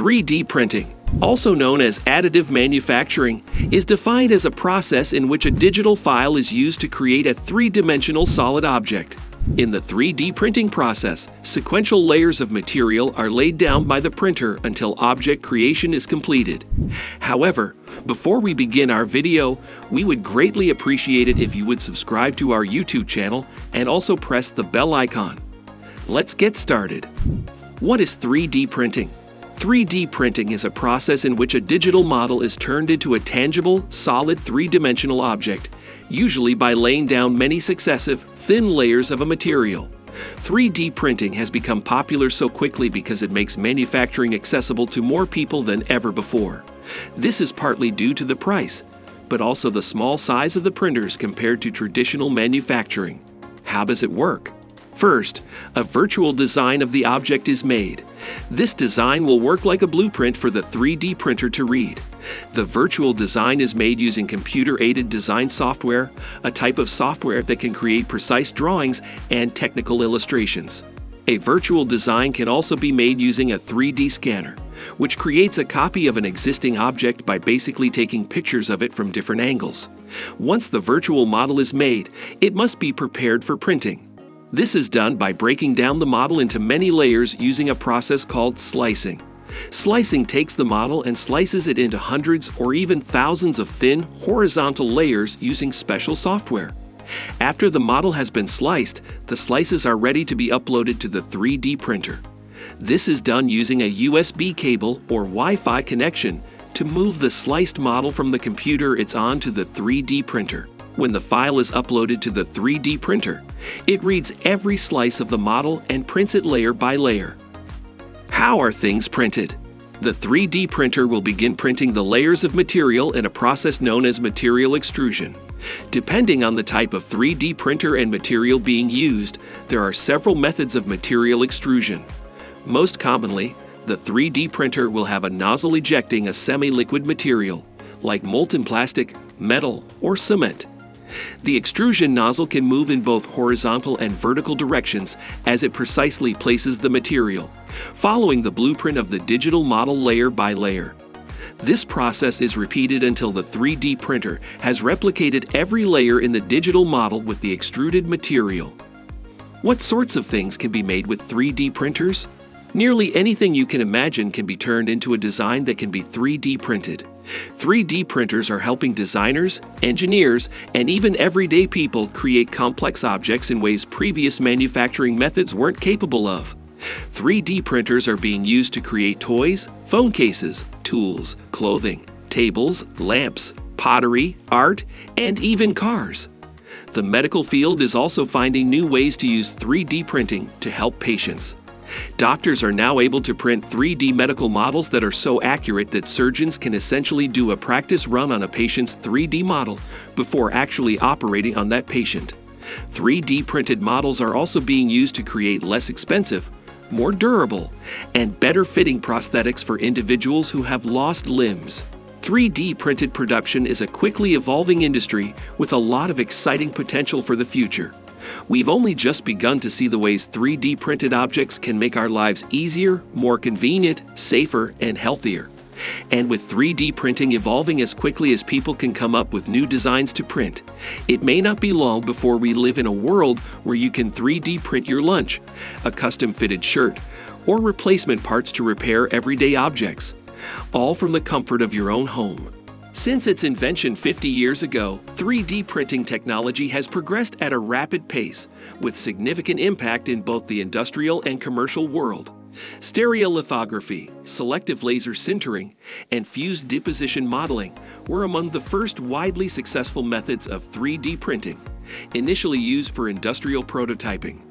3D printing, also known as additive manufacturing, is defined as a process in which a digital file is used to create a three-dimensional solid object. In the 3D printing process, sequential layers of material are laid down by the printer until object creation is completed. However, before we begin our video, we would greatly appreciate it if you would subscribe to our YouTube channel and also press the bell icon. Let's get started. What is 3D printing? 3D printing is a process in which a digital model is turned into a tangible, solid three-dimensional object, usually by laying down many successive, thin layers of a material. 3D printing has become popular so quickly because it makes manufacturing accessible to more people than ever before. This is partly due to the price, but also the small size of the printers compared to traditional manufacturing. How does it work? First, a virtual design of the object is made. This design will work like a blueprint for the 3D printer to read. The virtual design is made using computer-aided design software, a type of software that can create precise drawings and technical illustrations. A virtual design can also be made using a 3D scanner, which creates a copy of an existing object by basically taking pictures of it from different angles. Once the virtual model is made, it must be prepared for printing. This is done by breaking down the model into many layers using a process called slicing. Slicing takes the model and slices it into hundreds or even thousands of thin, horizontal layers using special software. After the model has been sliced, the slices are ready to be uploaded to the 3D printer. This is done using a USB cable or Wi-Fi connection to move the sliced model from the computer it's on to the 3D printer. When the file is uploaded to the 3D printer, it reads every slice of the model and prints it layer by layer. How are things printed? The 3D printer will begin printing the layers of material in a process known as material extrusion. Depending on the type of 3D printer and material being used, there are several methods of material extrusion. Most commonly, the 3D printer will have a nozzle ejecting a semi-liquid material, like molten plastic, metal, or cement. The extrusion nozzle can move in both horizontal and vertical directions as it precisely places the material, following the blueprint of the digital model layer by layer. This process is repeated until the 3D printer has replicated every layer in the digital model with the extruded material. What sorts of things can be made with 3D printers? Nearly anything you can imagine can be turned into a design that can be 3D printed. 3D printers are helping designers, engineers, and even everyday people create complex objects in ways previous manufacturing methods weren't capable of. 3D printers are being used to create toys, phone cases, tools, clothing, tables, lamps, pottery, art, and even cars. The medical field is also finding new ways to use 3D printing to help patients. Doctors are now able to print 3D medical models that are so accurate that surgeons can essentially do a practice run on a patient's 3D model before actually operating on that patient. 3D printed models are also being used to create less expensive, more durable, and better fitting prosthetics for individuals who have lost limbs. 3D printed production is a quickly evolving industry with a lot of exciting potential for the future. We've only just begun to see the ways 3D printed objects can make our lives easier, more convenient, safer, and healthier. And with 3D printing evolving as quickly as people can come up with new designs to print, it may not be long before we live in a world where you can 3D print your lunch, a custom-fitted shirt, or replacement parts to repair everyday objects, all from the comfort of your own home. Since its invention 50 years ago, 3D printing technology has progressed at a rapid pace, with significant impact in both the industrial and commercial world. Stereolithography, selective laser sintering, and fused deposition modeling were among the first widely successful methods of 3D printing, initially used for industrial prototyping.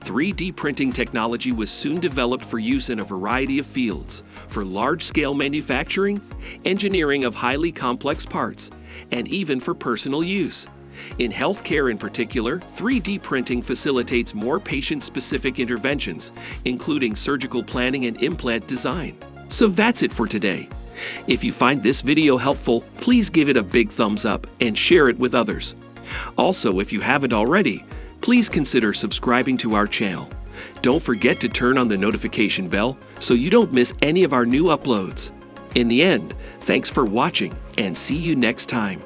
3D printing technology was soon developed for use in a variety of fields, for large-scale manufacturing, engineering of highly complex parts, and even for personal use. In healthcare in particular, 3D printing facilitates more patient-specific interventions, including surgical planning and implant design. So that's it for today. If you find this video helpful, please give it a big thumbs up and share it with others. Also, if you haven't already, please consider subscribing to our channel. Don't forget to turn on the notification bell so you don't miss any of our new uploads. In the end, thanks for watching and see you next time.